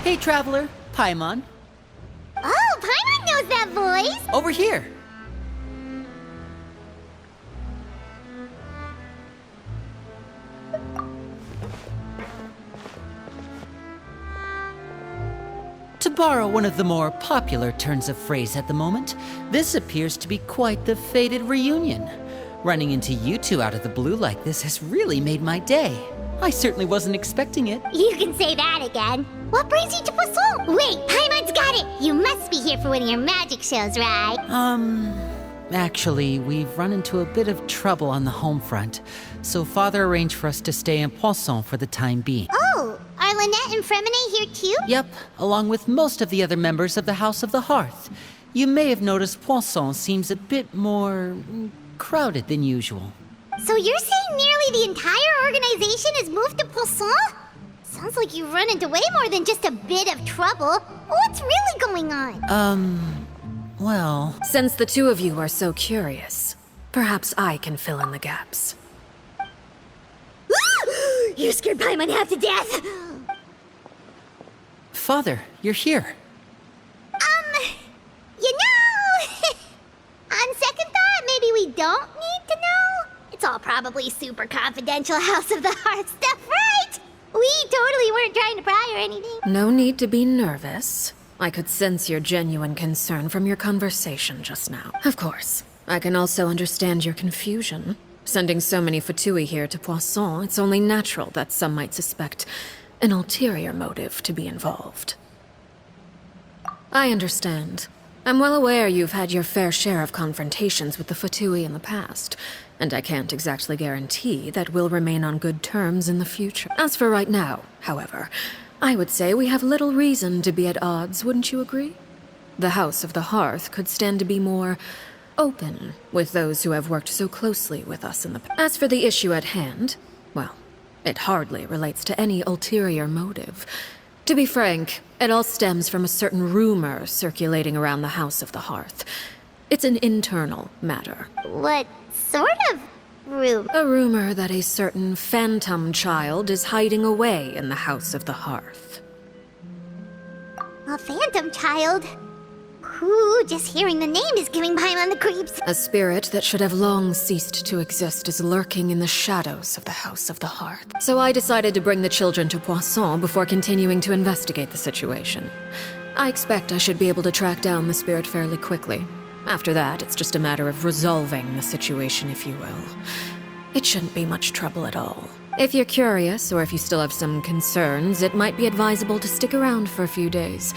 Hey, Traveler. Paimon. Oh, Paimon knows that voice! Over here. To borrow one of the more popular turns of phrase at the moment, this appears to be quite the fated reunion. Running into you two out of the blue like this has really made my day. I certainly wasn't expecting it. You can say that again. What brings you to Poisson? Wait, Paimon's got it! You must be here for one of your magic shows, right? Actually, we've run into a bit of trouble on the home front, so Father arranged for us to stay in Poisson for the time being. Oh, are Lynette and Fremine here too? Yep, along with most of the other members of the House of the Hearth. You may have noticed Poisson seems a bit more crowded than usual. So you're saying nearly the entire organization has moved to Poisson? Sounds like you've run into way more than just a bit of trouble. What's really going on? Well... Since the two of you are so curious, perhaps I can fill in the gaps. You scared Paimon half to death! Father, you're here. You know... on second thought, maybe we don't need to know? It's all probably super confidential House of the Hearth stuff, right? We totally weren't trying to pry or anything. No need to be nervous. I could sense your genuine concern from your conversation just now. Of course, I can also understand your confusion. Sending so many Fatui here to Poisson, it's only natural that some might suspect an ulterior motive to be involved. I understand. I'm well aware you've had your fair share of confrontations with the Fatui in the past, and I can't exactly guarantee that we'll remain on good terms in the future. As for right now, however, I would say we have little reason to be at odds, wouldn't you agree? The House of the Hearth could stand to be more open with those who have worked so closely with us in the past. As for the issue at hand, well, it hardly relates to any ulterior motive. To be frank, it all stems from a certain rumor circulating around the House of the Hearth. It's an internal matter. What sort of rumor? A rumor that a certain phantom child is hiding away in the House of the Hearth. A phantom child? Ooh, just hearing the name is giving Paimon the creeps. A spirit that should have long ceased to exist is lurking in the shadows of the House of the Hearth. So I decided to bring the children to Poisson before continuing to investigate the situation. I expect I should be able to track down the spirit fairly quickly. After that, it's just a matter of resolving the situation, if you will. It shouldn't be much trouble at all. If you're curious, or if you still have some concerns, it might be advisable to stick around for a few days.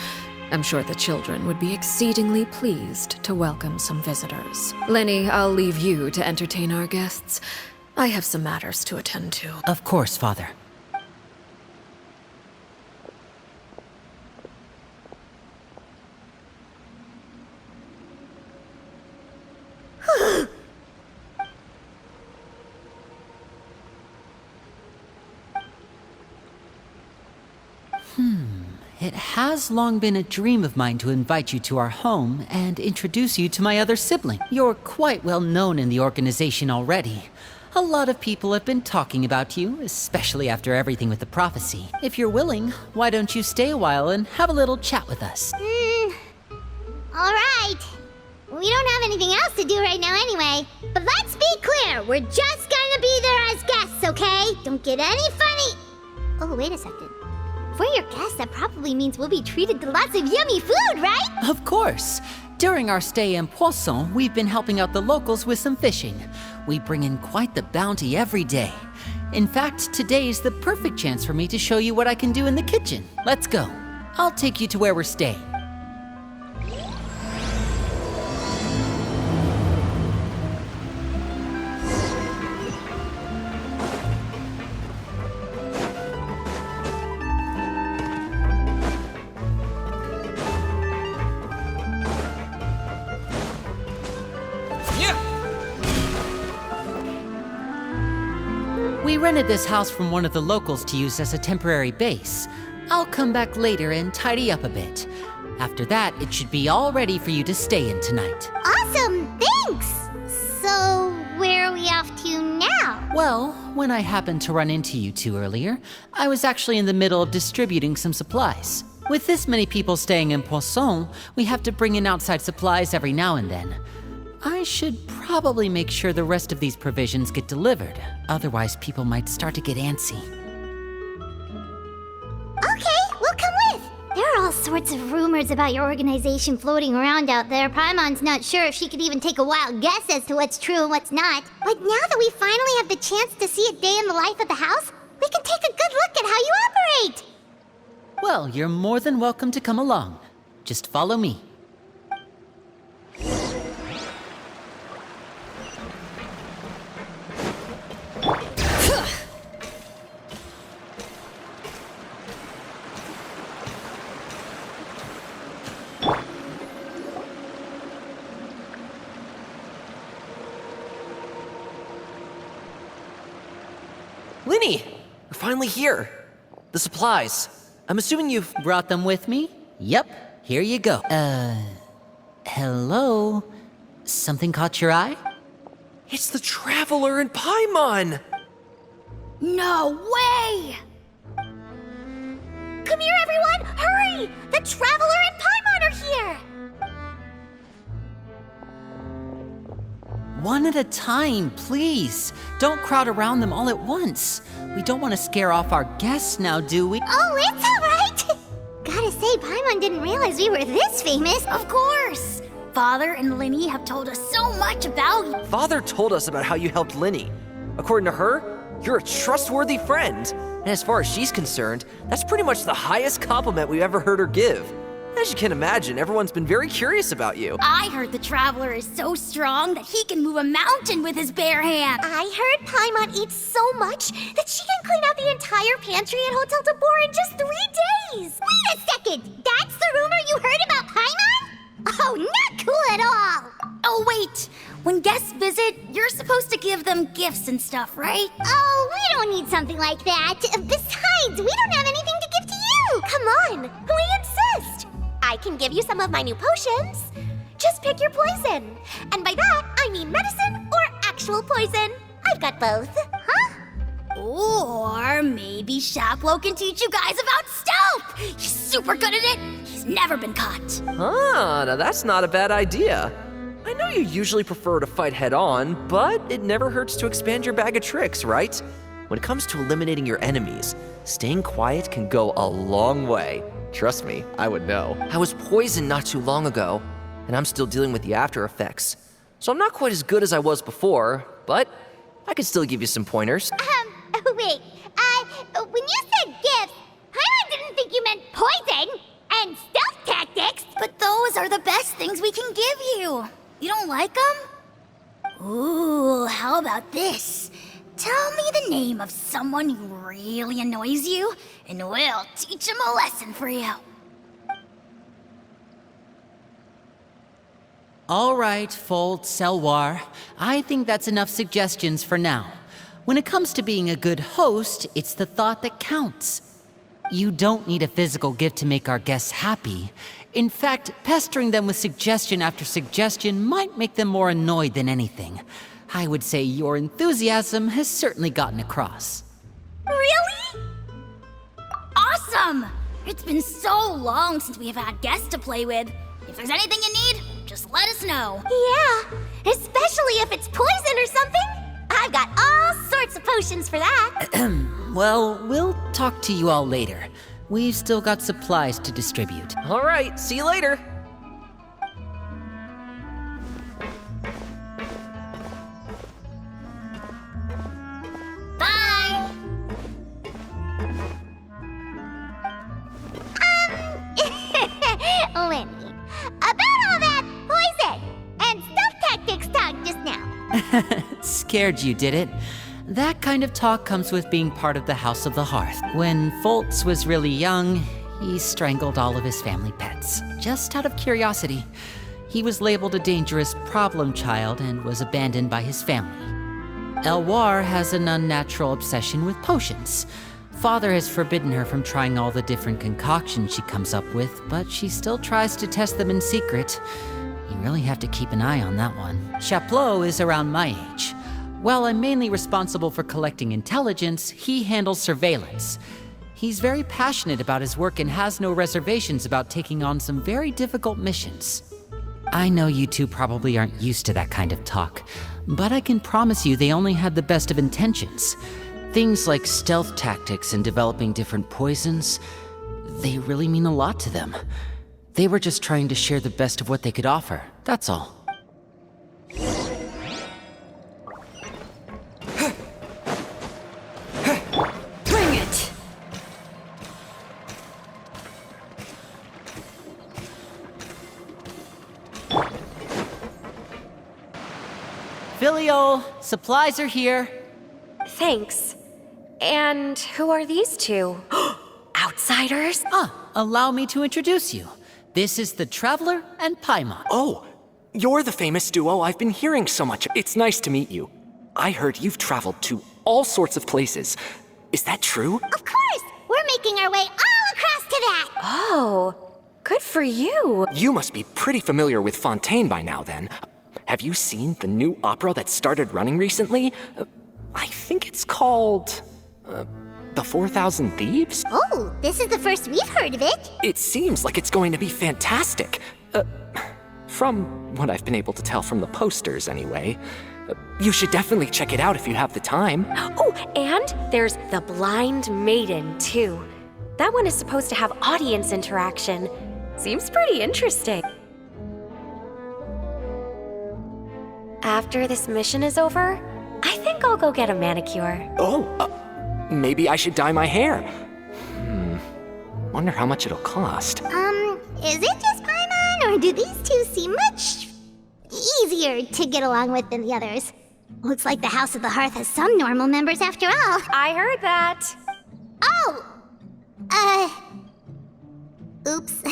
I'm sure the children would be exceedingly pleased to welcome some visitors. Lenny, I'll leave you to entertain our guests. I have some matters to attend to. Of course, Father. It has long been a dream of mine to invite you to our home and introduce you to my other sibling. You're quite well known in the organization already. A lot of people have been talking about you, especially after everything with the prophecy. If you're willing, why don't you stay a while and have a little chat with us? Alright. We don't have anything else to do right now anyway. But let's be clear, we're just gonna be there as guests, okay? Don't get any funny... Oh, wait a second. If we're your guests, that probably means we'll be treated to lots of yummy food, right? Of course. During our stay in Poisson, we've been helping out the locals with some fishing. We bring in quite the bounty every day. In fact, today's the perfect chance for me to show you what I can do in the kitchen. Let's go. I'll take you to where we're staying. We rented this house from one of the locals to use as a temporary base. I'll come back later and tidy up a bit. After that, it should be all ready for you to stay in tonight. Awesome, thanks! So, where are we off to now? Well, when I happened to run into you two earlier, I was actually in the middle of distributing some supplies. With this many people staying in Poisson, we have to bring in outside supplies every now and then. I should probably make sure the rest of these provisions get delivered, otherwise people might start to get antsy. Okay, we'll come with. There are all sorts of rumors about your organization floating around out there. Paimon's not sure if she could even take a wild guess as to what's true and what's not. But now that we finally have the chance to see a day in the life of the house, we can take a good look at how you operate. Well, you're more than welcome to come along. Just follow me. Linny! We're finally here. The supplies. I'm assuming you've... Brought them with me? Yep, here you go. Hello? Something caught your eye? It's the Traveler and Paimon! No way! Come here, everyone! Hurry! The Traveler and Paimon are here! One at a time, please. Don't crowd around them all at once. We don't want to scare off our guests now, do we? Oh, it's all right! Gotta say, Paimon didn't realize we were this famous. Of course! Father and Linny have told us so much about you. Father told us about how you helped Linny. According to her, you're a trustworthy friend. And as far as she's concerned, that's pretty much the highest compliment we've ever heard her give. As you can imagine, everyone's been very curious about you. I heard the Traveler is so strong that he can move a mountain with his bare hands. I heard Paimon eats so much that she can clean out the entire pantry at Hotel de Boer in just 3 days. Wait a second! That's the rumor you heard about Paimon? Oh, not cool at all! Oh, wait. When guests visit, you're supposed to give them gifts and stuff, right? Oh, we don't need something like that. Besides, we don't have anything to give to you. Come on, we insist. I can give you some of my new potions. Just pick your poison. And by that, I mean medicine or actual poison. I've got both. Huh? Or maybe Shaplo can teach you guys about stealth. He's super good at it. He's never been caught. Ah, now that's not a bad idea. I know you usually prefer to fight head-on, but it never hurts to expand your bag of tricks, right? When it comes to eliminating your enemies, staying quiet can go a long way. Trust me, I would know. I was poisoned not too long ago, and I'm still dealing with the after effects. So I'm not quite as good as I was before, but I could still give you some pointers. Wait, when you said gifts, Paimon didn't think you meant poison and stealth tactics. But those are the best things we can give you. You don't like them? Ooh, how about this? Tell me the name of someone who really annoys you, and we'll teach him a lesson for you. All right, Fold, Selwar. I think that's enough suggestions for now. When it comes to being a good host, it's the thought that counts. You don't need a physical gift to make our guests happy. In fact, pestering them with suggestion after suggestion might make them more annoyed than anything. I would say your enthusiasm has certainly gotten across. Really? Awesome! It's been so long since we have had guests to play with. If there's anything you need, just let us know. Yeah, especially if it's poison or something. I've got all sorts of potions for that. Well, we'll talk to you all later. We've still got supplies to distribute. All right, see you later. Bye! Linny, about all that poison and stealth tactics talk just now. Scared you, did it? That kind of talk comes with being part of the House of the Hearth. When Foltz was really young, he strangled all of his family pets, just out of curiosity. He was labeled a dangerous problem child and was abandoned by his family. Elwar has an unnatural obsession with potions. Father has forbidden her from trying all the different concoctions she comes up with, but she still tries to test them in secret. You really have to keep an eye on that one. Chaplot is around my age. While I'm mainly responsible for collecting intelligence, he handles surveillance. He's very passionate about his work and has no reservations about taking on some very difficult missions. I know you two probably aren't used to that kind of talk, but I can promise you they only had the best of intentions. Things like stealth tactics and developing different poisons, they really mean a lot to them. They were just trying to share the best of what they could offer, that's all. Bring it! Filial, supplies are here. Thanks. And who are these two? Outsiders? Allow me to introduce you. This is the Traveler and Paimon. Oh, you're the famous duo I've been hearing so much. It's nice to meet you. I heard you've traveled to all sorts of places. Is that true? Of course! We're making our way all across to that! Oh, good for you. You must be pretty familiar with Fontaine by now, then. Have you seen the new opera that started running recently? I think it's called... The 4,000 Thieves? Oh, this is the first we've heard of it. It seems like it's going to be fantastic. From what I've been able to tell from the posters, anyway. You should definitely check it out if you have the time. Oh, and there's The Blind Maiden, too. That one is supposed to have audience interaction. Seems pretty interesting. After this mission is over, I think I'll go get a manicure. Oh, maybe I should dye my hair. Wonder how much it'll cost. Is it just Paimon, or do these two seem much easier to get along with than the others? Looks like the House of the Hearth has some normal members after all. I heard that. Oops.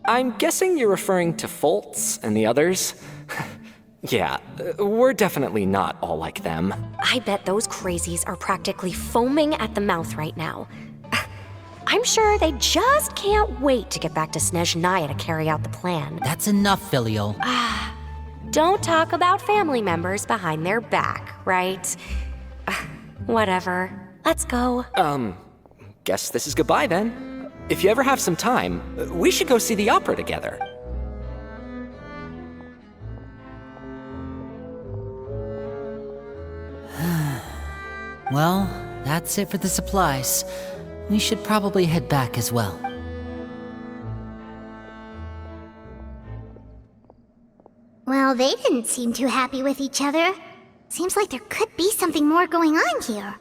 I'm guessing you're referring to Foltz and the others? Yeah, we're definitely not all like them. I bet those crazies are practically foaming at the mouth right now. I'm sure they just can't wait to get back to Snezhnaya to carry out the plan. That's enough, Filial. Don't talk about family members behind their back, right? Whatever. Let's go. Guess this is goodbye then. If you ever have some time, we should go see the opera together. Well, that's it for the supplies. We should probably head back as well. Well, they didn't seem too happy with each other. Seems like there could be something more going on here.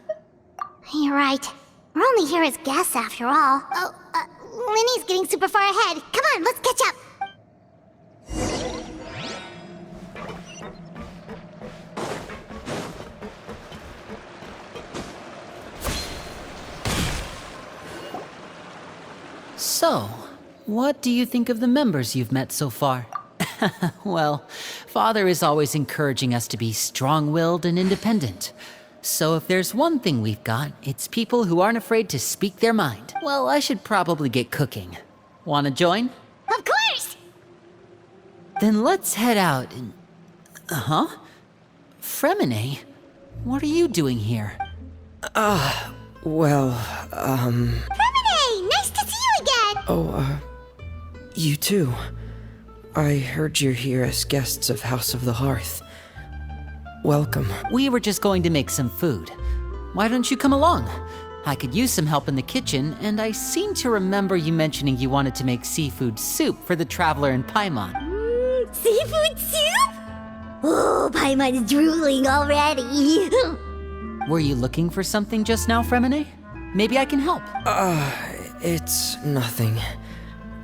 You're right. We're only here as guests after all. Oh, Winnie's getting super far ahead. Come on, let's catch up. So, what do you think of the members you've met so far? Well, Father is always encouraging us to be strong-willed and independent. So if there's one thing we've got, it's people who aren't afraid to speak their mind. Well, I should probably get cooking. Wanna join? Of course! Then let's head out and... Fremine? What are you doing here? Well, Fremine! Nice to see you again! you too. I heard you're here as guests of House of the Hearth. Welcome. We were just going to make some food. Why don't you come along? I could use some help in the kitchen, and I seem to remember you mentioning you wanted to make seafood soup for the Traveler and Paimon. Seafood soup? Oh, Paimon is drooling already. Were you looking for something just now, Fremine? Maybe I can help. It's nothing.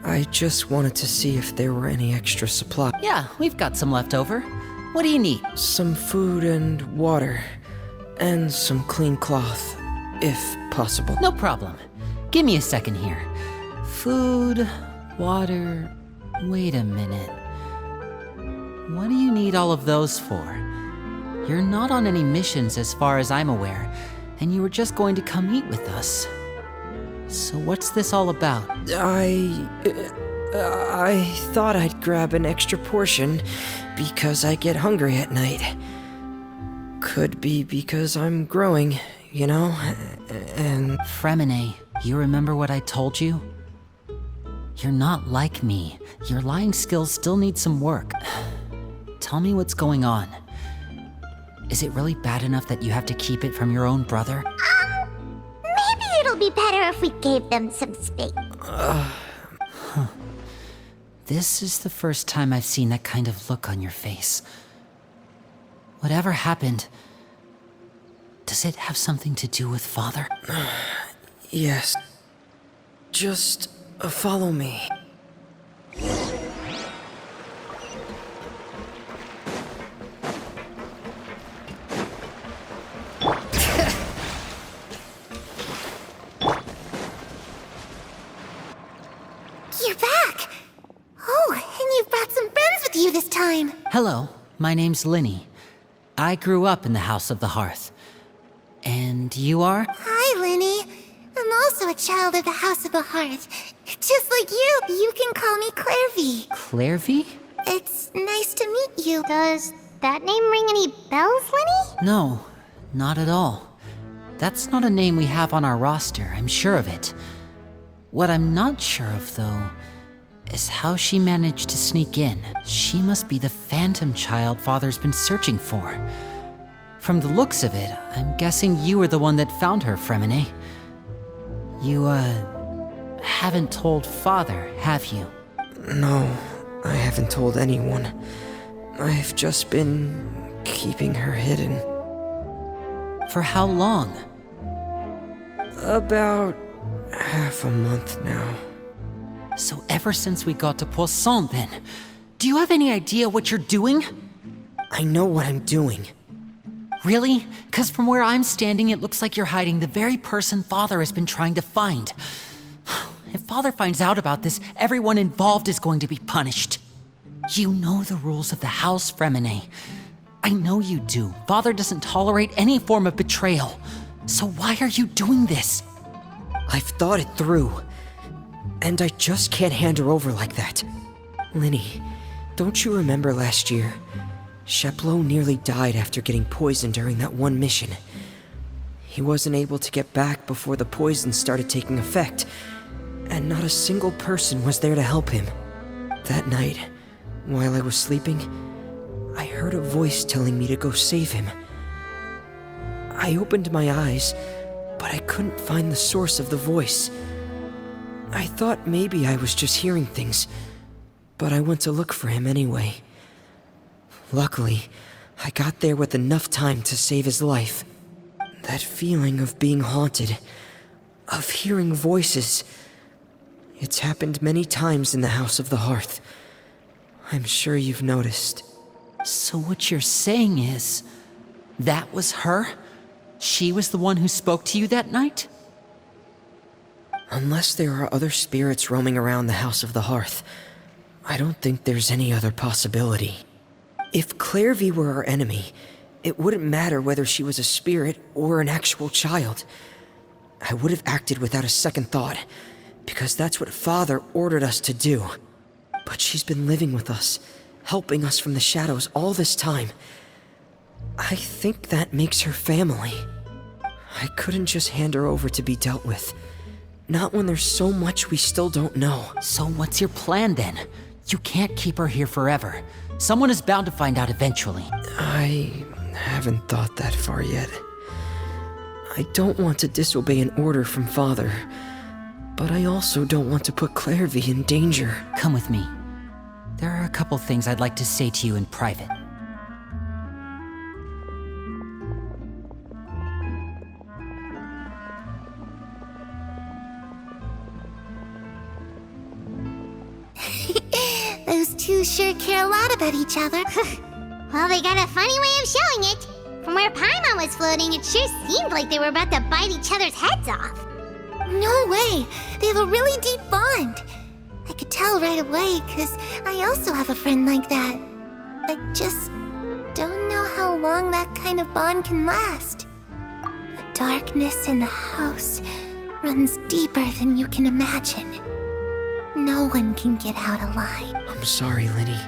I just wanted to see if there were any extra supply. Yeah, we've got some left over. What do you need? Some food and water. And some clean cloth, if possible. No problem. Give me a second here. Food, water... Wait a minute. What do you need all of those for? You're not on any missions as far as I'm aware, and you were just going to come eat with us. So what's this all about? I thought I'd grab an extra portion because I get hungry at night. Could be because I'm growing, you know? And Fremine, you remember what I told you? You're not like me. Your lying skills still need some work. Tell me what's going on. Is it really bad enough that you have to keep it from your own brother? Maybe it'll be better if we gave them some space. This is the first time I've seen that kind of look on your face. Whatever happened, does it have something to do with Father? yes. Just follow me. You're back! Oh, and you've brought some friends with you this time. Hello, my name's Linny. I grew up in the House of the Hearth. And you are? Hi, Linny. I'm also a child of the House of the Hearth. Just like you. You can call me Clairvy. Clairvy? It's nice to meet you. Does that name ring any bells, Linny? No, not at all. That's not a name we have on our roster, I'm sure of it. What I'm not sure of, though, is how she managed to sneak in. She must be the phantom child Father's been searching for. From the looks of it, I'm guessing you were the one that found her, Fremine. You, haven't told Father, have you? No, I haven't told anyone. I've just been keeping her hidden. For how long? About half a month now. So ever since we got to Poisson, then. Do you have any idea what you're doing? I know what I'm doing. Really? Because from where I'm standing, it looks like you're hiding the very person Father has been trying to find. If Father finds out about this, everyone involved is going to be punished. You know the rules of the house, Fremine. I know you do. Father doesn't tolerate any form of betrayal. So why are you doing this? I've thought it through. And I just can't hand her over like that. Linny, don't you remember last year? Sheplo nearly died after getting poisoned during that one mission. He wasn't able to get back before the poison started taking effect, and not a single person was there to help him. That night, while I was sleeping, I heard a voice telling me to go save him. I opened my eyes, but I couldn't find the source of the voice. I thought maybe I was just hearing things, but I went to look for him anyway. Luckily, I got there with enough time to save his life. That feeling of being haunted, of hearing voices, it's happened many times in the House of the Hearth. I'm sure you've noticed. So what you're saying is, that was her? She was the one who spoke to you that night? Unless there are other spirits roaming around the House of the Hearth, I don't think there's any other possibility. If Clairvy were our enemy, it wouldn't matter whether she was a spirit or an actual child. I would have acted without a second thought, because that's what Father ordered us to do. But she's been living with us, helping us from the shadows all this time. I think that makes her family. I couldn't just hand her over to be dealt with. Not when there's so much we still don't know. So what's your plan then? You can't keep her here forever. Someone is bound to find out eventually. I haven't thought that far yet. I don't want to disobey an order from Father, but I also don't want to put Clairvy in danger. Come with me. There are a couple things I'd like to say to you in private. Those two sure care a lot about each other. Well, they got a funny way of showing it. From where Paimon was floating, it sure seemed like they were about to bite each other's heads off. No way! They have a really deep bond. I could tell right away, because I also have a friend like that. I just don't know how long that kind of bond can last. The darkness in the house runs deeper than you can imagine. No one can get out alive. I'm sorry, Linny.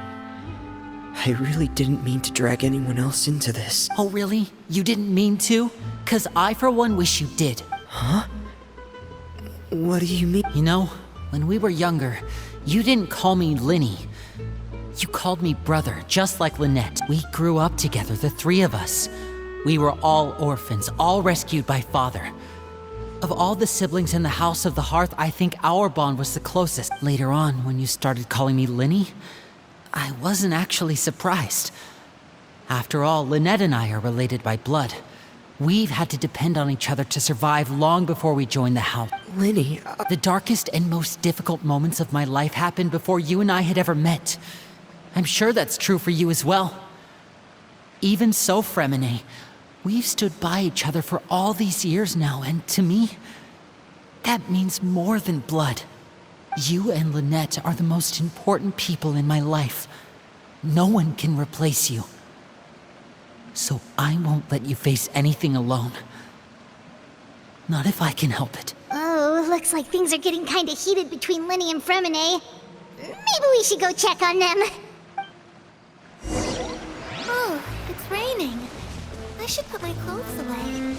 I really didn't mean to drag anyone else into this. Oh, really? You didn't mean to? 'Cause I, for one, wish you did. What do you mean? You know, when we were younger, you didn't call me Linny. You called me brother, just like Lynette. We grew up together, the three of us. We were all orphans, all rescued by father. Of all the siblings in the House of the Hearth, I think our bond was the closest. Later on, when you started calling me Linny, I wasn't actually surprised. After all, Lynette and I are related by blood. We've had to depend on each other to survive long before we joined the house. Linny, The darkest and most difficult moments of my life happened before you and I had ever met. I'm sure that's true for you as well. Even so, Fremine, we've stood by each other for all these years now, and to me, that means more than blood. You and Lynette are the most important people in my life. No one can replace you. So I won't let you face anything alone. Not if I can help it. Oh, looks like things are getting kinda heated between Linny and Fremine. Maybe we should go check on them. Oh, it's raining. I should put my clothes away.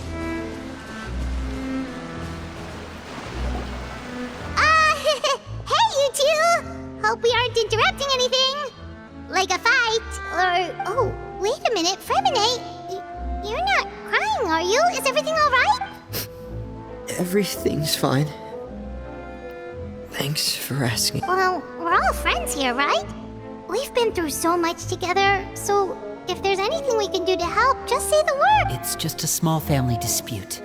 Hey, you two! Hope we aren't interrupting anything. Like a fight, or... Oh, wait a minute, Fremine. You're not crying, are you? Is everything alright? everything's fine. Thanks for asking. Well, we're all friends here, right? We've been through so much together, so if there's anything we can do to help, just say the word. It's just a small family dispute.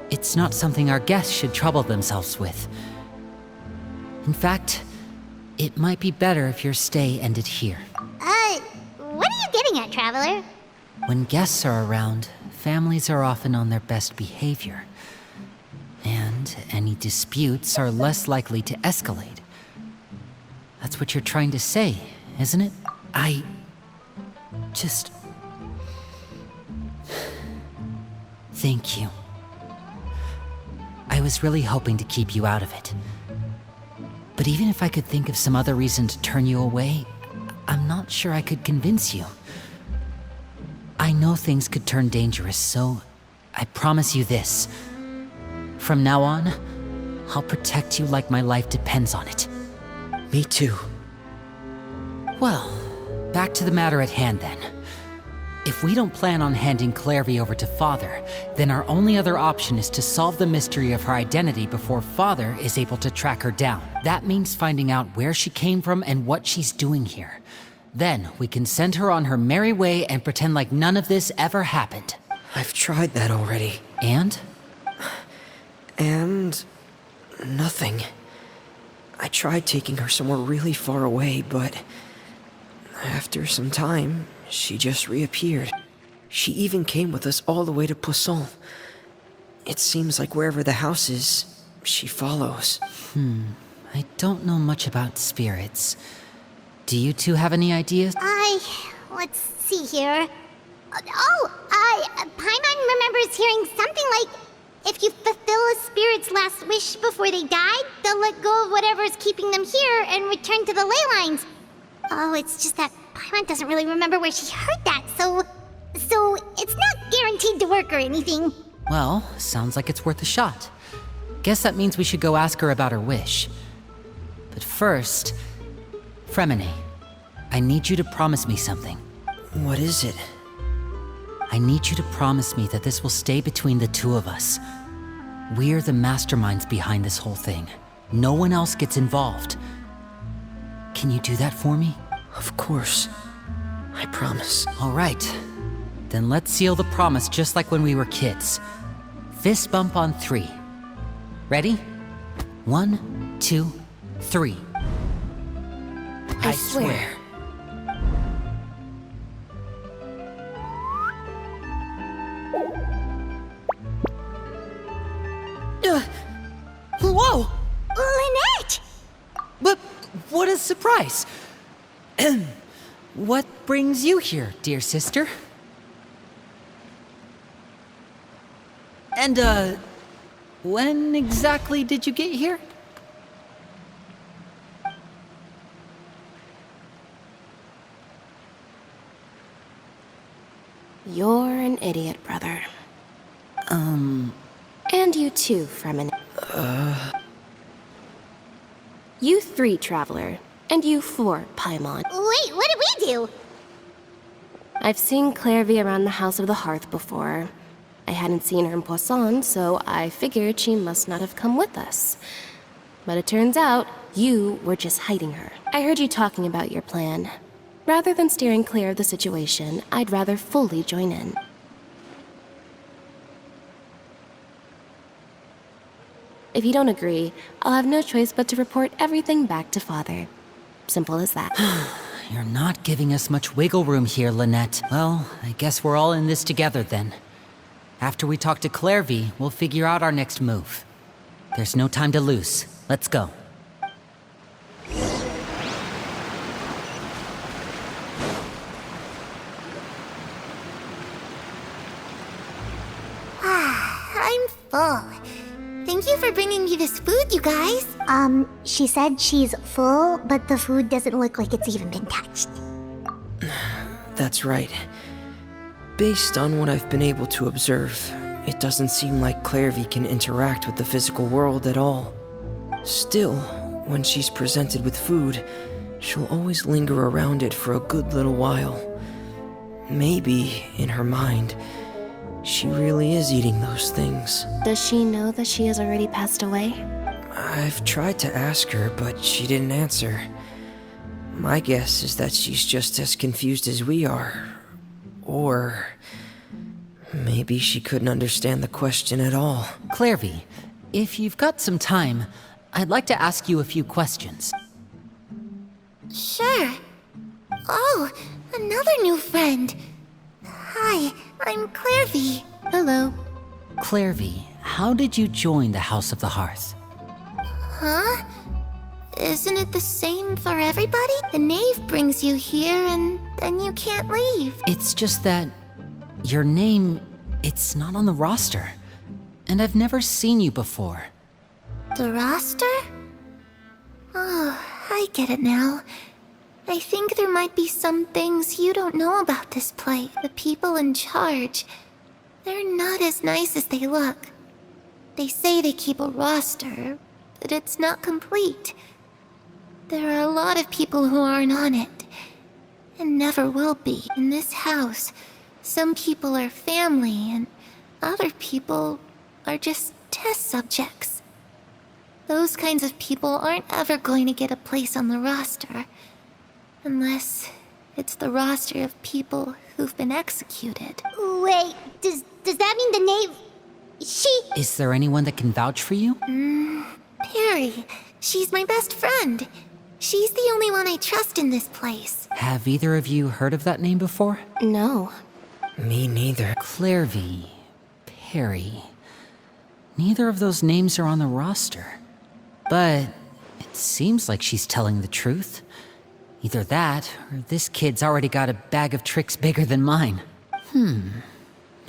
It's not something our guests should trouble themselves with. In fact, it might be better if your stay ended here. What are you getting at, Traveler? When guests are around, families are often on their best behavior. And any disputes are less likely to escalate. That's what you're trying to say, isn't it? I just... Thank you. I was really hoping to keep you out of it. But even if I could think of some other reason to turn you away, I'm not sure I could convince you. I know things could turn dangerous, so I promise you this. From now on, I'll protect you like my life depends on it. Me too. Well, back to the matter at hand then. If we don't plan on handing Clairvy over to Father, then our only other option is to solve the mystery of her identity before Father is able to track her down. That means finding out where she came from and what she's doing here. Then we can send her on her merry way and pretend like none of this ever happened. I've tried that already. And? And... nothing. I tried taking her somewhere really far away, but... after some time, she just reappeared. She even came with us all the way to Poisson. It seems like wherever the house is, she follows. I don't know much about spirits. Do you two have any ideas? Let's see here. Paimon remembers hearing something like, if you fulfill a spirit's last wish before they died, they'll let go of whatever's keeping them here and return to the ley lines. Oh, it's just that Paimon doesn't really remember where she heard that, so it's not guaranteed to work or anything. Well, sounds like it's worth a shot. Guess that means we should go ask her about her wish. But first, Fremine, I need you to promise me something. What is it? I need you to promise me that this will stay between the two of us. We're the masterminds behind this whole thing. No one else gets involved. Can you do that for me? Of course. I promise. All right. Then let's seal the promise just like when we were kids. Fist bump on 3. Ready? 1, 2, 3. I swear. Whoa! Lynette! But what a surprise! What brings you here, dear sister? And, when exactly did you get here? You're an idiot, brother. And you too, Fremen. You 3, Traveler. And you 4, Paimon. Wait, what did we do? I've seen Clairvy around the House of the Hearth before. I hadn't seen her in Poisson, so I figured she must not have come with us. But it turns out, you were just hiding her. I heard you talking about your plan. Rather than steering clear of the situation, I'd rather fully join in. If you don't agree, I'll have no choice but to report everything back to Father. Simple as that. You're not giving us much wiggle room here, Lynette. Well, I guess we're all in this together then. After we talk to Clairvy, we'll figure out our next move. There's no time to lose. Let's go. I'm full. Thank you for bringing me this food, you guys. She said she's full, but the food doesn't look like it's even been touched. That's right. Based on what I've been able to observe, it doesn't seem like Clairvy can interact with the physical world at all. Still, when she's presented with food, she'll always linger around it for a good little while. Maybe, in her mind, she really is eating those things. Does she know that she has already passed away? I've tried to ask her, but she didn't answer. My guess is that she's just as confused as we are. Or maybe she couldn't understand the question at all. Clairvy, if you've got some time, I'd like to ask you a few questions. Sure. Oh, another new friend. Hi, I'm Clairvy. Hello. Clairvy, how did you join the House of the Hearth? Huh? Isn't it the same for everybody? The knave brings you here and then you can't leave. It's just that your name, it's not on the roster. And I've never seen you before. The roster? Oh, I get it now. I think there might be some things you don't know about this place. The people in charge, they're not as nice as they look. They say they keep a roster, but it's not complete. There are a lot of people who aren't on it, and never will be. In this house, some people are family, and other people are just test subjects. Those kinds of people aren't ever going to get a place on the roster, unless it's the roster of people who've been executed. Wait, does that mean the knave... She... Is there anyone that can vouch for you? Perry, she's my best friend. She's the only one I trust in this place. Have either of you heard of that name before? No. Me neither. Clairvy, Perry. Neither of those names are on the roster. But it seems like she's telling the truth. Either that, or this kid's already got a bag of tricks bigger than mine.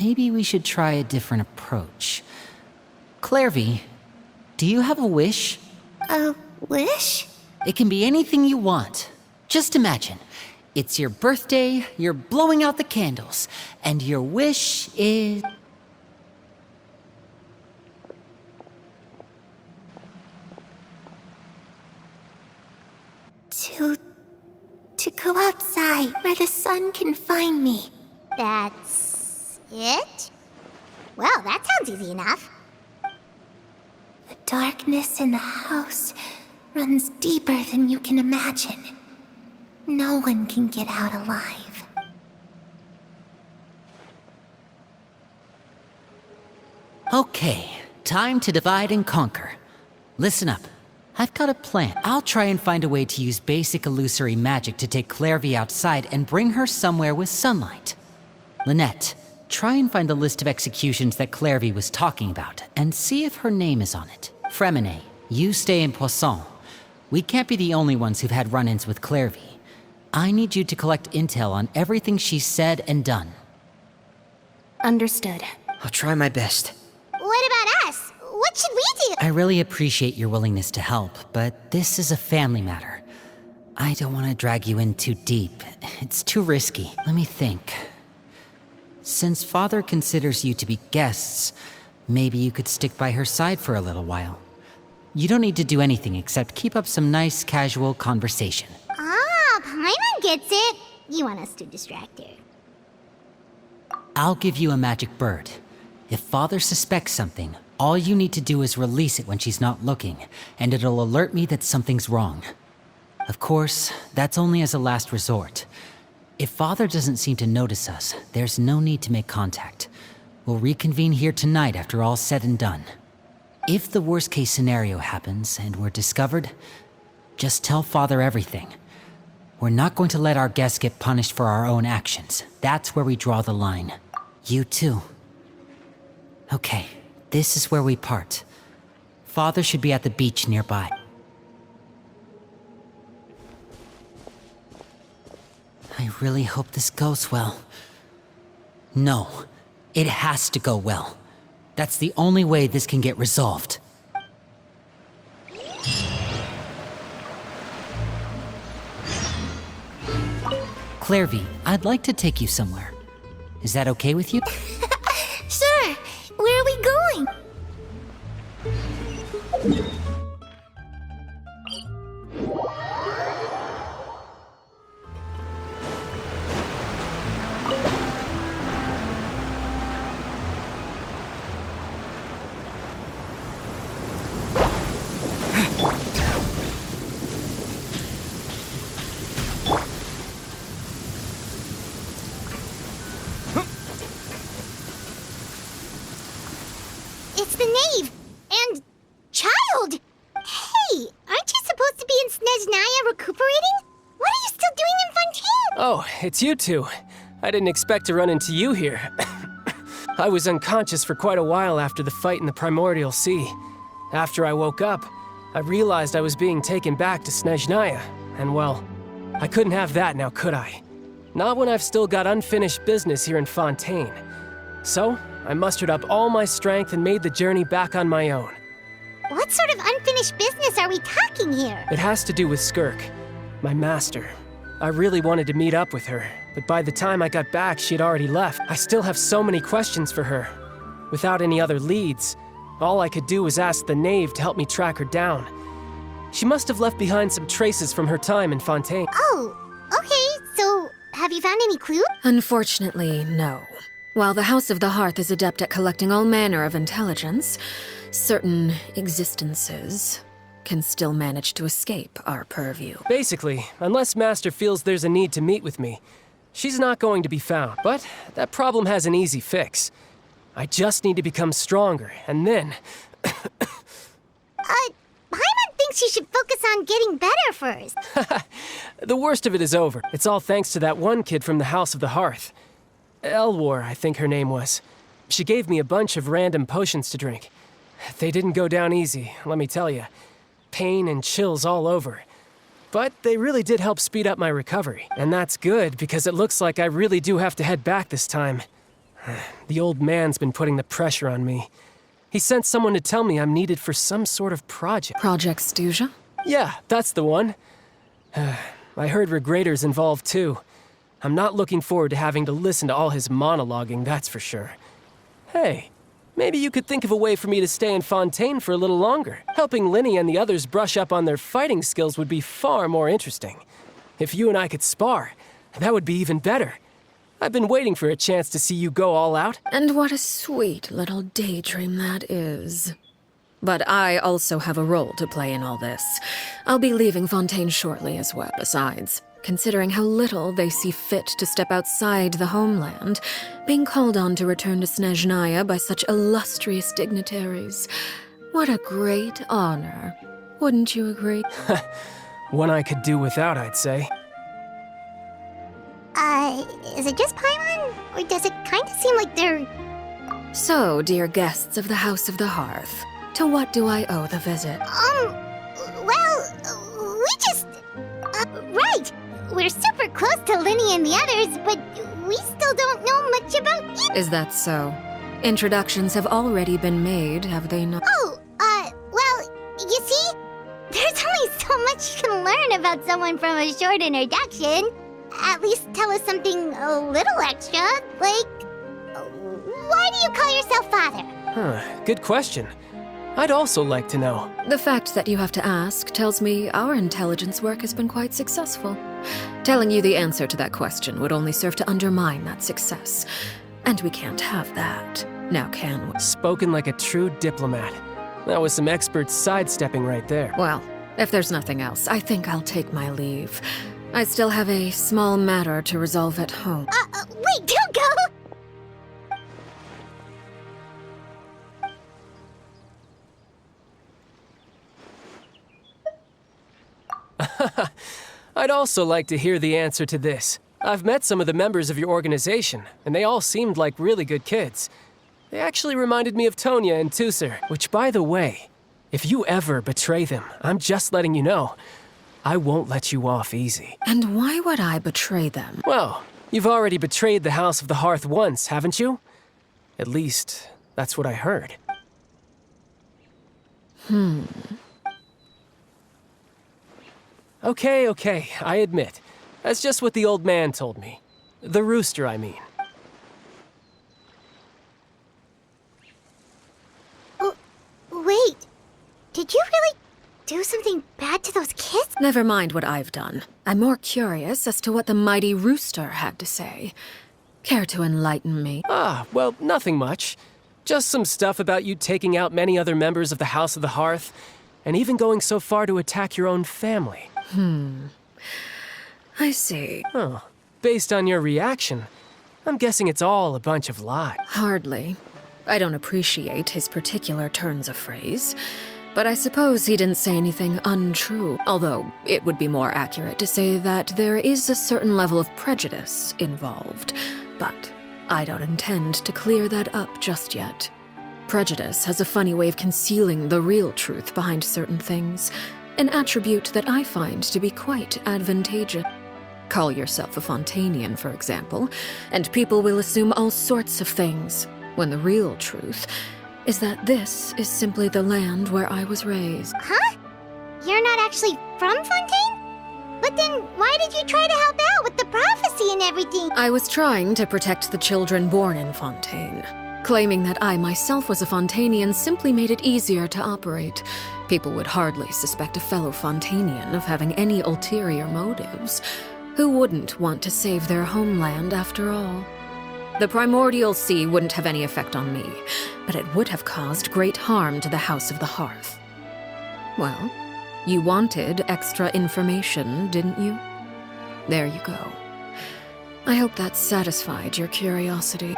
Maybe we should try a different approach. Clairvy, do you have a wish? A wish? It can be anything you want. Just imagine. It's your birthday, you're blowing out the candles, and your wish is... To go outside where the sun can find me. That's... it? Well, that sounds easy enough. The darkness in the house runs deeper than you can imagine. No one can get out alive. Okay, time to divide and conquer. Listen up. I've got a plan. I'll try and find a way to use basic illusory magic to take Clairvy outside and bring her somewhere with sunlight. Lynette, try and find the list of executions that Clairvy was talking about, and see if her name is on it. Fremine, you stay in Poisson. We can't be the only ones who've had run-ins with Clairvy. I need you to collect intel on everything she's said and done. Understood. I'll try my best. What about us? What should we do? I really appreciate your willingness to help, but this is a family matter. I don't want to drag you in too deep. It's too risky. Let me think. Since Father considers you to be guests, maybe you could stick by her side for a little while. You don't need to do anything except keep up some nice, casual conversation. Ah, Paimon gets it. You want us to distract her. I'll give you a magic bird. If Father suspects something, all you need to do is release it when she's not looking, and it'll alert me that something's wrong. Of course, that's only as a last resort. If Father doesn't seem to notice us, there's no need to make contact. We'll reconvene here tonight after all's said and done. If the worst-case scenario happens and we're discovered, just tell Father everything. We're not going to let our guests get punished for our own actions. That's where we draw the line. You too. Okay, this is where we part. Father should be at the beach nearby. I really hope this goes well. No, it has to go well. That's the only way this can get resolved. Clairvy, I'd like to take you somewhere. Is that okay with you? Sure. Where are we going? It's the knave! And... child! Hey, aren't you supposed to be in Snezhnaya recuperating? What are you still doing in Fontaine? Oh, it's you two. I didn't expect to run into you here. I was unconscious for quite a while after the fight in the Primordial Sea. After I woke up, I realized I was being taken back to Snezhnaya, and well, I couldn't have that now, could I? Not when I've still got unfinished business here in Fontaine. So, I mustered up all my strength and made the journey back on my own. What sort of unfinished business are we talking here? It has to do with Skirk, my master. I really wanted to meet up with her, but by the time I got back, she had already left. I still have so many questions for her. Without any other leads, all I could do was ask the knave to help me track her down. She must have left behind some traces from her time in Fontaine. Oh, okay, so have you found any clues? Unfortunately, no. While the House of the Hearth is adept at collecting all manner of intelligence, certain existences can still manage to escape our purview. Basically, unless Master feels there's a need to meet with me, she's not going to be found. But that problem has an easy fix. I just need to become stronger, and then... Paimon thinks you should focus on getting better first. The worst of it is over. It's all thanks to that one kid from the House of the Hearth. Elwar, I think her name was. She gave me a bunch of random potions to drink. They didn't go down easy, let me tell you. Pain and chills all over. But they really did help speed up my recovery. And that's good, because it looks like I really do have to head back this time. The old man's been putting the pressure on me. He sent someone to tell me I'm needed for some sort of project. Project Stuja? Yeah, that's the one. I heard Regrator's involved too. I'm not looking forward to having to listen to all his monologuing, that's for sure. Hey, maybe you could think of a way for me to stay in Fontaine for a little longer. Helping Linny and the others brush up on their fighting skills would be far more interesting. If you and I could spar, that would be even better. I've been waiting for a chance to see you go all out. And what a sweet little daydream that is. But I also have a role to play in all this. I'll be leaving Fontaine shortly as well. Besides, considering how little they see fit to step outside the homeland, being called on to return to Snezhnaya by such illustrious dignitaries, what a great honor. Wouldn't you agree? One I could do without, I'd say. Is it just Paimon? Or does it kind of seem like they're... So, dear guests of the House of the Hearth, to what do I owe the visit? Well, we just... right! We're super close to Linny and the others, but we still don't know much about you. Is that so? Introductions have already been made, have they not? Oh, well, you see? There's only so much you can learn about someone from a short introduction. At least tell us something a little extra, like Why do you call yourself father? Good question. I'd also like to know. The fact that you have to ask tells me our intelligence work has been quite successful. Telling you the answer to that question would only serve to undermine that success. And we can't have that. Now can we? Spoken like a true diplomat. That was some expert sidestepping right there. Well, if there's nothing else, I think I'll take my leave. I still have a small matter to resolve at home. Wait, don't go! I'd also like to hear the answer to this. I've met some of the members of your organization, and they all seemed like really good kids. They actually reminded me of Tonya and Tusser, which, by the way, if you ever betray them, I'm just letting you know, I won't let you off easy. And why would I betray them? Well, you've already betrayed the House of the Hearth once, haven't you? At least, that's what I heard. Okay, I admit. That's just what the old man told me. The rooster, I mean. Wait, did you really do something bad to those kids? Never mind what I've done. I'm more curious as to what the mighty rooster had to say. Care to enlighten me? Well, nothing much. Just some stuff about you taking out many other members of the House of the Hearth, and even going so far to attack your own family. I see. Oh, based on your reaction, I'm guessing it's all a bunch of lies. Hardly. I don't appreciate his particular turns of phrase, but I suppose he didn't say anything untrue, although it would be more accurate to say that there is a certain level of prejudice involved. But I don't intend to clear that up just yet. Prejudice has a funny way of concealing the real truth behind certain things, an attribute that I find to be quite advantageous. Call yourself a Fontainian, for example, and people will assume all sorts of things, when the real truth is that this is simply the land where I was raised. Huh? You're not actually from Fontaine? But then why did you try to help out with the prophecy and everything? I was trying to protect the children born in Fontaine. Claiming that I myself was a Fontainian simply made it easier to operate. People would hardly suspect a fellow Fontainian of having any ulterior motives. Who wouldn't want to save their homeland after all? The primordial sea wouldn't have any effect on me, but it would have caused great harm to the House of the Hearth. Well, you wanted extra information, didn't you? There you go. I hope that satisfied your curiosity.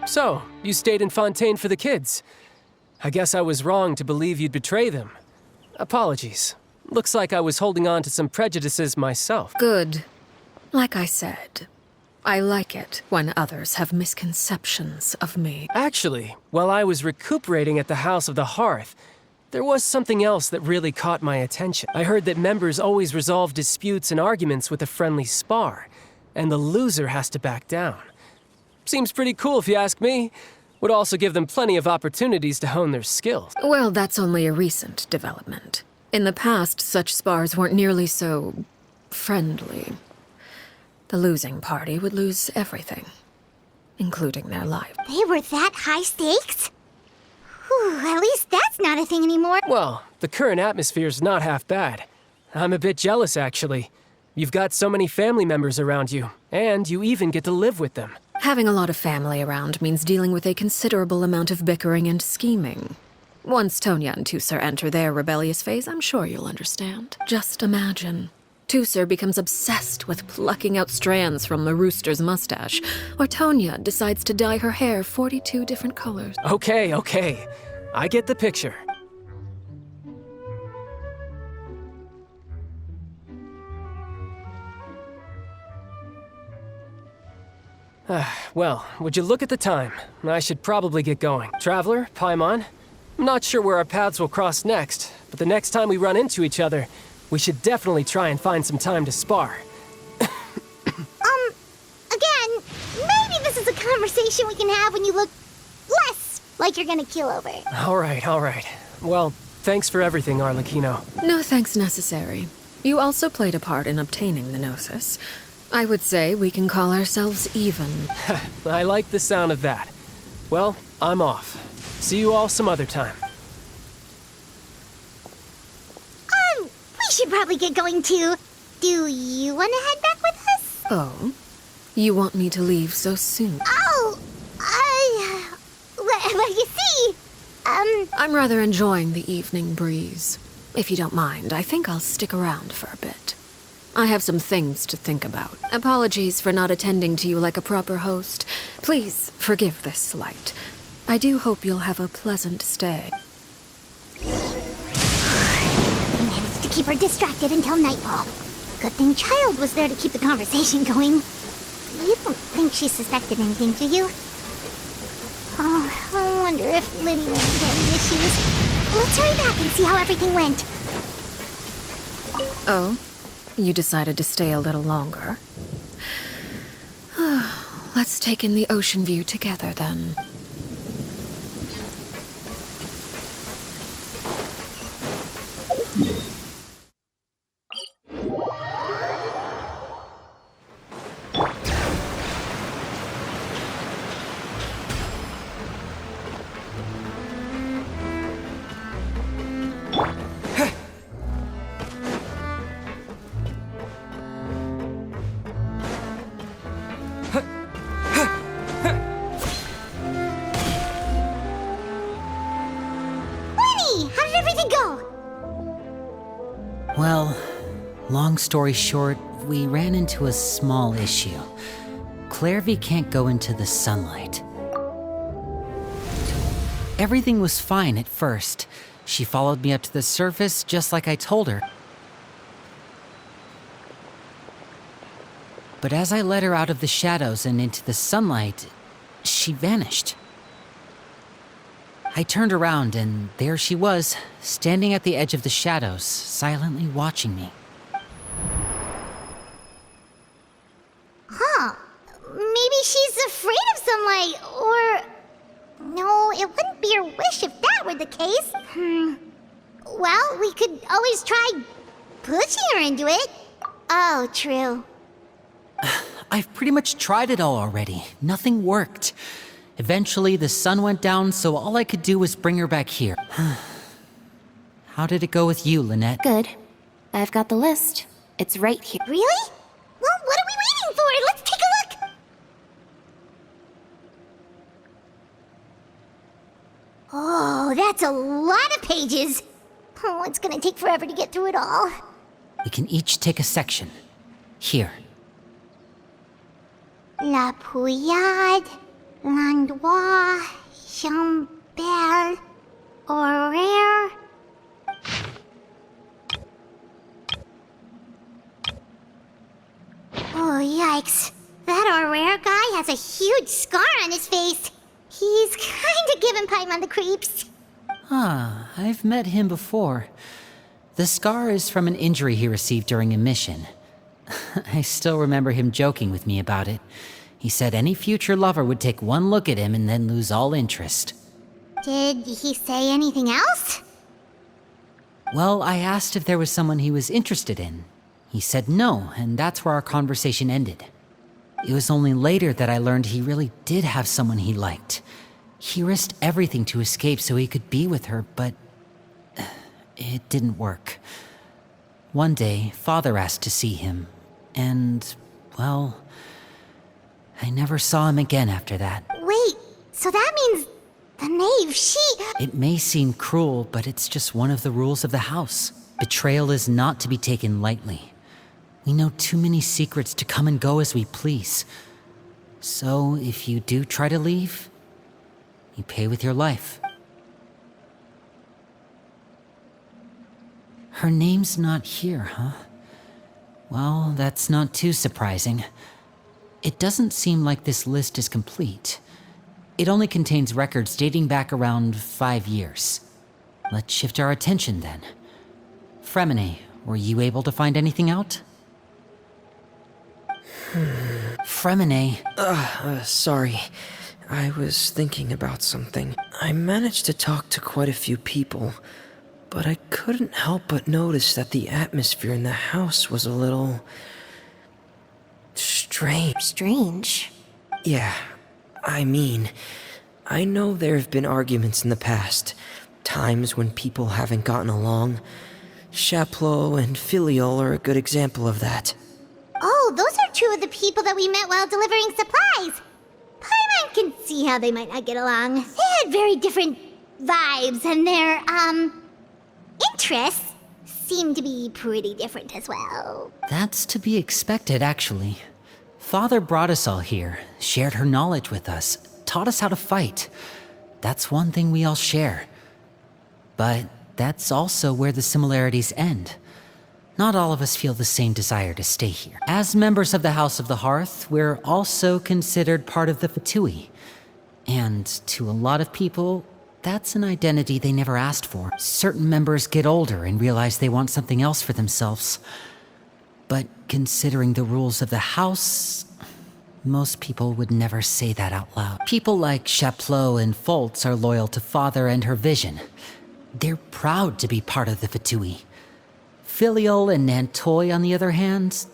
So, you stayed in Fontaine for the kids. I guess I was wrong to believe you'd betray them. Apologies. Looks like I was holding on to some prejudices myself. Good. Like I said, I like it when others have misconceptions of me. Actually, while I was recuperating at the House of the Hearth, there was something else that really caught my attention. I heard that members always resolve disputes and arguments with a friendly spar, and the loser has to back down. Seems pretty cool if you ask me. Would also give them plenty of opportunities to hone their skills. Well, that's only a recent development. In the past, such spars weren't nearly so friendly. The losing party would lose everything, including their life. They were that high stakes? Whew, at least that's not a thing anymore. Well, the current atmosphere's not half bad. I'm a bit jealous, actually. You've got so many family members around you, and you even get to live with them. Having a lot of family around means dealing with a considerable amount of bickering and scheming. Once Tonya and Tusser enter their rebellious phase, I'm sure you'll understand. Just imagine. Tusser becomes obsessed with plucking out strands from the rooster's mustache, or Tonya decides to dye her hair 42 different colors. Okay. I get the picture. Well, would you look at the time? I should probably get going. Traveler, Paimon, I'm not sure where our paths will cross next, but the next time we run into each other, we should definitely try and find some time to spar. Again, maybe this is a conversation we can have when you look less like you're gonna kill over. All right. Well, thanks for everything, Arlecchino. No thanks necessary. You also played a part in obtaining the Gnosis. I would say we can call ourselves even. I like the sound of that. Well, I'm off. See you all some other time. We should probably get going too. Do you want to head back with us? Oh? You want me to leave so soon? Oh, well, you see, I'm rather enjoying the evening breeze. If you don't mind, I think I'll stick around for a bit. I have some things to think about. Apologies for not attending to you like a proper host. Please forgive this slight. I do hope you'll have a pleasant stay. managed to keep her distracted until nightfall. Good thing Child was there to keep the conversation going. You don't think she suspected anything, do you? Oh, I wonder if Liddy ran into any issues. Let's hurry back and see how everything went. Oh? You decided to stay a little longer? Let's take in the ocean view together, then. How did everything go? Well, long story short, we ran into a small issue. Clairvy can't go into the sunlight. Everything was fine at first. She followed me up to the surface just like I told her. But as I led her out of the shadows and into the sunlight, she vanished. I turned around and there she was, standing at the edge of the shadows, silently watching me. Huh. Maybe she's afraid of sunlight, or... No, it wouldn't be her wish if that were the case. Well, we could always try pushing her into it. Oh, true. I've pretty much tried it all already. Nothing worked. Eventually, the sun went down, so all I could do was bring her back here. How did it go with you, Lynette? Good. I've got the list. It's right here. Really? Well, what are we waiting for? Let's take a look! Oh, that's a lot of pages. Oh, it's gonna take forever to get through it all. We can each take a section. Here. La Pouillade, Landois, Chambel, Horaire. Oh, yikes. That Horaire guy has a huge scar on his face. He's kinda giving Paimon the creeps. I've met him before. The scar is from an injury he received during a mission. I still remember him joking with me about it. He said any future lover would take one look at him and then lose all interest. Did he say anything else? Well, I asked if there was someone he was interested in. He said no, and that's where our conversation ended. It was only later that I learned he really did have someone he liked. He risked everything to escape so he could be with her, but it didn't work. One day, Father asked to see him, and, well, I never saw him again after that. Wait, so that means the knave, It may seem cruel, but it's just one of the rules of the house. Betrayal is not to be taken lightly. We know too many secrets to come and go as we please. So, if you do try to leave, you pay with your life. Her name's not here, huh? Well, that's not too surprising. It doesn't seem like this list is complete. It only contains records dating back around 5 years. Let's shift our attention then. Fremine, were you able to find anything out? Fremine. Sorry. I was thinking about something. I managed to talk to quite a few people, but I couldn't help but notice that the atmosphere in the house was a little... Strange. Yeah, I mean, I know there have been arguments in the past, times when people haven't gotten along. Chaplot and Filial are a good example of that. Oh, those are two of the people that we met while delivering supplies. Paimon can see how they might not get along. They had very different vibes, and their, interests seem to be pretty different as well. That's to be expected, actually. Father brought us all here, shared her knowledge with us, taught us how to fight. That's one thing we all share. But that's also where the similarities end. Not all of us feel the same desire to stay here. As members of the House of the Hearth, we're also considered part of the Fatui. And to a lot of people, that's an identity they never asked for. Certain members get older and realize they want something else for themselves. But considering the rules of the House, most people would never say that out loud. People like Chaplot and Foltz are loyal to Father and her vision. They're proud to be part of the Fatui. Filial and Nantoy, on the other hand,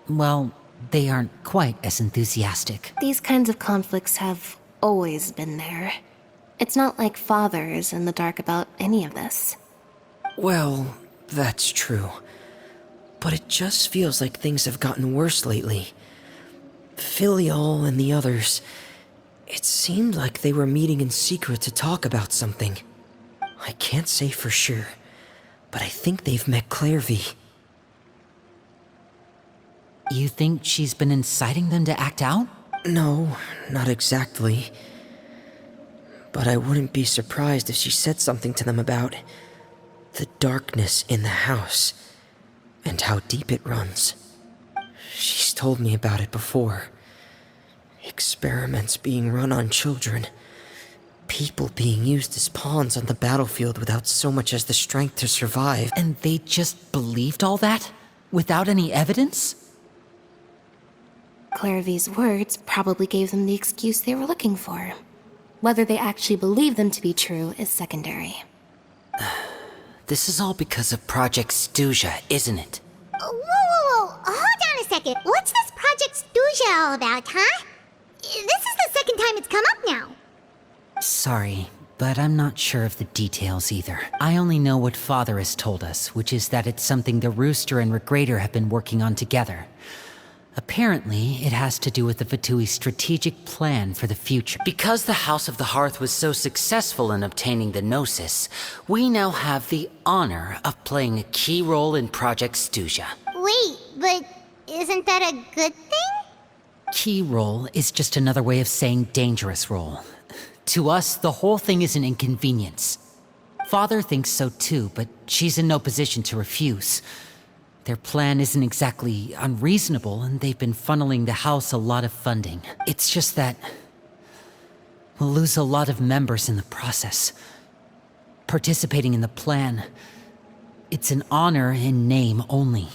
well, they aren't quite as enthusiastic. These kinds of conflicts have always been there. It's not like Father is in the dark about any of this. Well, that's true. But it just feels like things have gotten worse lately. Filial and the others, it seemed like they were meeting in secret to talk about something. I can't say for sure, but I think they've met Clairvy. You think she's been inciting them to act out? No, not exactly. But I wouldn't be surprised if she said something to them about the darkness in the house and how deep it runs. She's told me about it before. Experiments being run on children. People being used as pawns on the battlefield without so much as the strength to survive. And they just believed all that? Without any evidence? Clairvy's words probably gave them the excuse they were looking for. Whether they actually believe them to be true is secondary. This is all because of Project Stuja, isn't it? Whoa. Hold on a second. What's this Project Stuja all about, huh? This is the second time it's come up now. Sorry, but I'm not sure of the details either. I only know what Father has told us, which is that it's something the Rooster and Regrator have been working on together. Apparently, it has to do with the Fatui's strategic plan for the future. Because the House of the Hearth was so successful in obtaining the Gnosis, we now have the honor of playing a key role in Project Stuja. Wait, but isn't that a good thing? Key role is just another way of saying dangerous role. To us, the whole thing is an inconvenience. Father thinks so too, but she's in no position to refuse. Their plan isn't exactly unreasonable, and they've been funneling the house a lot of funding. It's just that we'll lose a lot of members in the process. Participating in the plan, it's an honor in name only.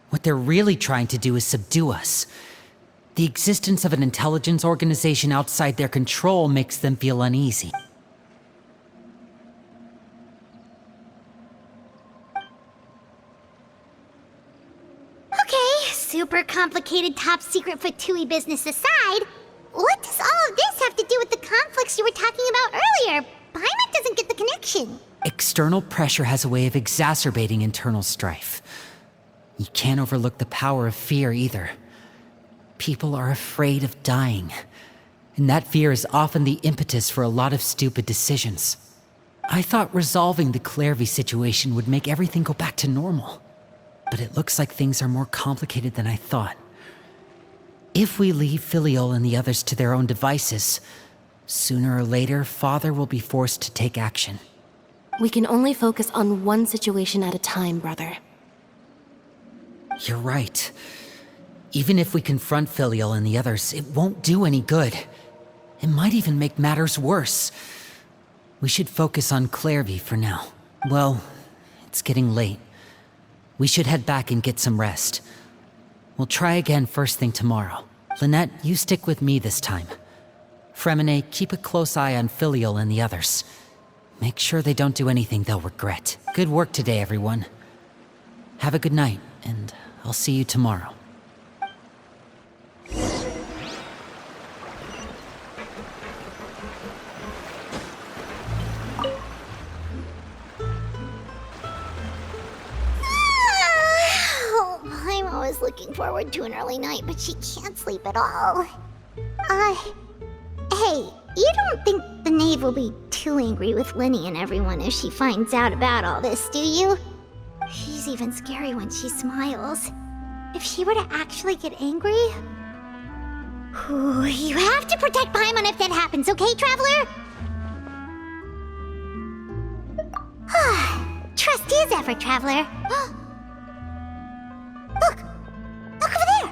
What they're really trying to do is subdue us. The existence of an intelligence organization outside their control makes them feel uneasy. Okay, super complicated top secret Fatui business aside, what does all of this have to do with the conflicts you were talking about earlier? Paimon doesn't get the connection. External pressure has a way of exacerbating internal strife. You can't overlook the power of fear either. People are afraid of dying, and that fear is often the impetus for a lot of stupid decisions. I thought resolving the Clairvy situation would make everything go back to normal, but it looks like things are more complicated than I thought. If we leave Filial and the others to their own devices, sooner or later, Father will be forced to take action. We can only focus on one situation at a time, brother. You're right. Even if we confront Filial and the others, it won't do any good. It might even make matters worse. We should focus on Clairvy for now. Well, it's getting late. We should head back and get some rest. We'll try again first thing tomorrow. Lynette, you stick with me this time. Fremine, keep a close eye on Filial and the others. Make sure they don't do anything they'll regret. Good work today, everyone. Have a good night, and I'll see you tomorrow. was looking forward to an early night, but she can't sleep at all. Hey, you don't think the knave will be too angry with Linny and everyone if she finds out about all this, do you? She's even scary when she smiles. If she were to actually get angry... Ooh, you have to protect Paimon if that happens, okay, Traveler? Trust is ever, Traveler. Look! Look over there!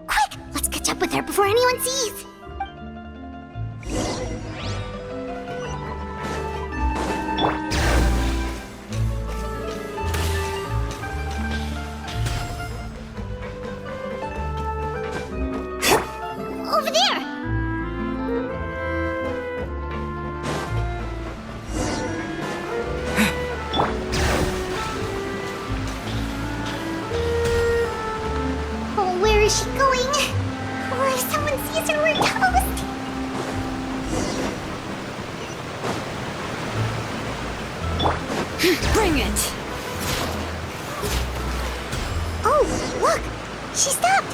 Quick! Let's catch up with her before anyone sees! Over there! Oh, where is she going? Oh, if someone sees her, we're toast! Bring it! Oh, look! She stopped!